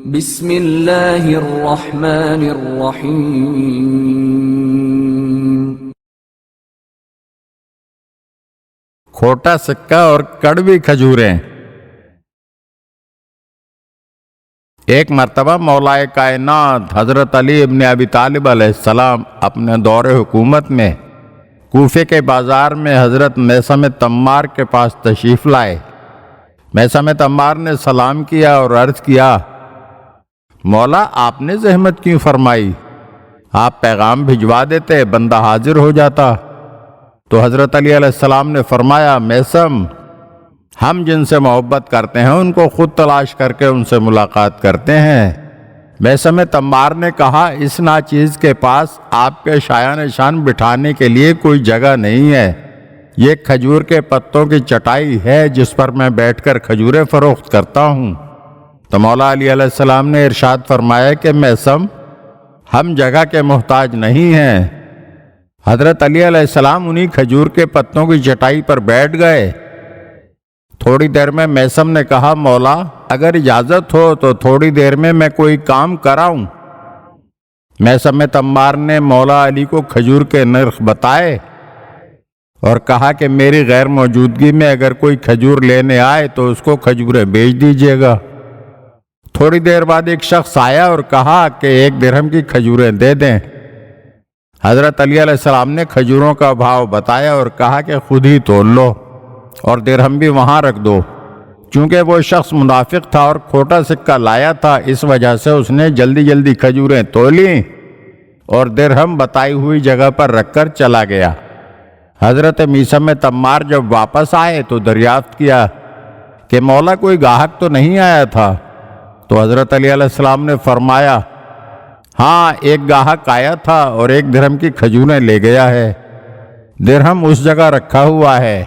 بسم اللہ الرحمن الرحیم۔ کھوٹا سکہ اور کڑوی کھجوریں۔ ایک مرتبہ مولا کائنات حضرت علی ابن ابی طالب علیہ السلام اپنے دور حکومت میں کوفے کے بازار میں حضرت میثم تمار کے پاس تشریف لائے۔ میثم تمار نے سلام کیا اور عرض کیا، مولا آپ نے زحمت کیوں فرمائی؟ آپ پیغام بھجوا دیتے، بندہ حاضر ہو جاتا۔ تو حضرت علی علیہ السلام نے فرمایا، میثم، ہم جن سے محبت کرتے ہیں ان کو خود تلاش کر کے ان سے ملاقات کرتے ہیں۔ میثم تمار نے کہا، اس ناچیز کے پاس آپ کے شایان شان بٹھانے کے لیے کوئی جگہ نہیں ہے۔ یہ کھجور کے پتوں کی چٹائی ہے جس پر میں بیٹھ کر کھجوریں فروخت کرتا ہوں۔ تو مولا علی علیہ السلام نے ارشاد فرمایا کہ میثم، ہم جگہ کے محتاج نہیں ہیں۔ حضرت علی علیہ السلام انہی کھجور کے پتوں کی چٹائی پر بیٹھ گئے۔ تھوڑی دیر میں میثم نے کہا، مولا اگر اجازت ہو تو تھوڑی دیر میں کوئی کام کراؤں۔ میثم تمار نے مولا علی کو کھجور کے نرخ بتائے اور کہا کہ میری غیر موجودگی میں اگر کوئی کھجور لینے آئے تو اس کو کھجوریں بیچ دیجیے گا۔ تھوڑی دیر بعد ایک شخص آیا اور کہا کہ 1 درہم کی کھجوریں دے دیں۔ حضرت علی علیہ السلام نے کھجوروں کا بھاؤ بتایا اور کہا کہ خود ہی تول لو اور درہم بھی وہاں رکھ دو۔ چونکہ وہ شخص منافق تھا اور کھوٹا سکہ لایا تھا، اس وجہ سے اس نے جلدی جلدی کھجوریں تولیں اور درہم بتائی ہوئی جگہ پر رکھ کر چلا گیا۔ حضرت میثم تمار جب واپس آئے تو دریافت کیا کہ مولا کوئی گاہک تو نہیں آیا تھا؟ تو حضرت علی علیہ السلام نے فرمایا، ہاں ایک گاہک آیا تھا اور 1 درہم کی کھجوریں لے گیا ہے، درہم اس جگہ رکھا ہوا ہے۔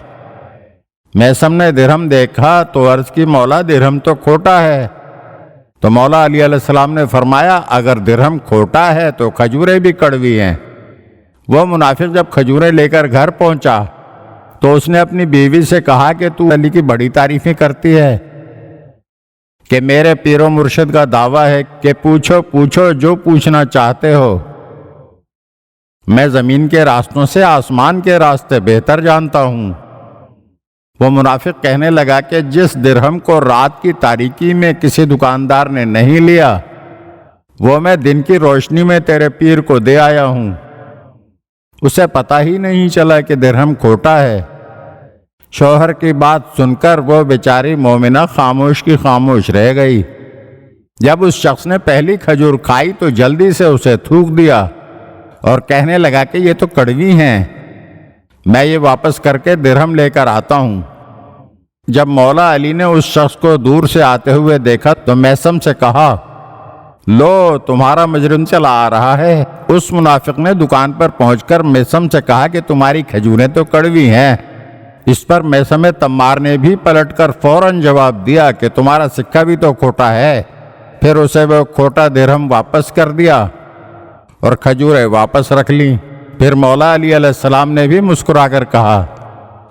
میثم نے درہم دیکھا تو عرض کی، مولا درہم تو کھوٹا ہے۔ تو مولا علی علیہ السلام نے فرمایا، اگر درہم کھوٹا ہے تو کھجوریں بھی کڑوی ہیں۔ وہ منافق جب کھجوریں لے کر گھر پہنچا تو اس نے اپنی بیوی سے کہا کہ تو علی کی بڑی تعریفیں کرتی ہے کہ میرے پیر و مرشد کا دعویٰ ہے کہ پوچھو جو پوچھنا چاہتے ہو، میں زمین کے راستوں سے آسمان کے راستے بہتر جانتا ہوں۔ وہ منافق کہنے لگا کہ جس درہم کو رات کی تاریکی میں کسی دکاندار نے نہیں لیا، وہ میں دن کی روشنی میں تیرے پیر کو دے آیا ہوں، اسے پتہ ہی نہیں چلا کہ درہم کھوٹا ہے۔ شوہر کی بات سن کر وہ بیچاری مومنہ خاموش کی خاموش رہ گئی۔ جب اس شخص نے پہلی کھجور کھائی تو جلدی سے اسے تھوک دیا اور کہنے لگا کہ یہ تو کڑوی ہیں، میں یہ واپس کر کے درہم لے کر آتا ہوں۔ جب مولا علی نے اس شخص کو دور سے آتے ہوئے دیکھا تو میثم سے کہا، لو تمہارا مجرم چلا آ رہا ہے۔ اس منافق نے دکان پر پہنچ کر میثم سے کہا کہ تمہاری کھجوریں تو کڑوی ہیں۔ اس پر میثم تمار نے بھی پلٹ کر فوراً جواب دیا کہ تمہارا سکہ بھی تو کھوٹا ہے۔ پھر اسے وہ کھوٹا درہم واپس کر دیا اور کھجوریں واپس رکھ لیں۔ پھر مولا علی علیہ السلام نے بھی مسکرا کر کہا،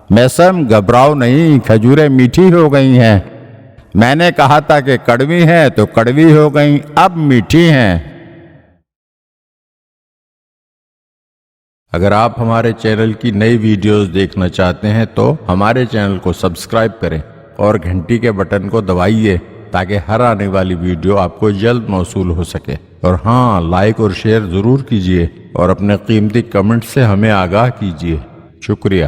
میثم گھبراؤ نہیں، کھجوریں میٹھی ہو گئی ہیں۔ میں نے کہا تھا کہ کڑوی ہیں تو کڑوی ہو گئیں، اب میٹھی ہیں۔ اگر آپ ہمارے چینل کی نئی ویڈیوز دیکھنا چاہتے ہیں تو ہمارے چینل کو سبسکرائب کریں اور گھنٹی کے بٹن کو دبائیے تاکہ ہر آنے والی ویڈیو آپ کو جلد موصول ہو سکے۔ اور ہاں، لائک اور شیئر ضرور کیجیے اور اپنے قیمتی کمنٹ سے ہمیں آگاہ کیجیے۔ شکریہ۔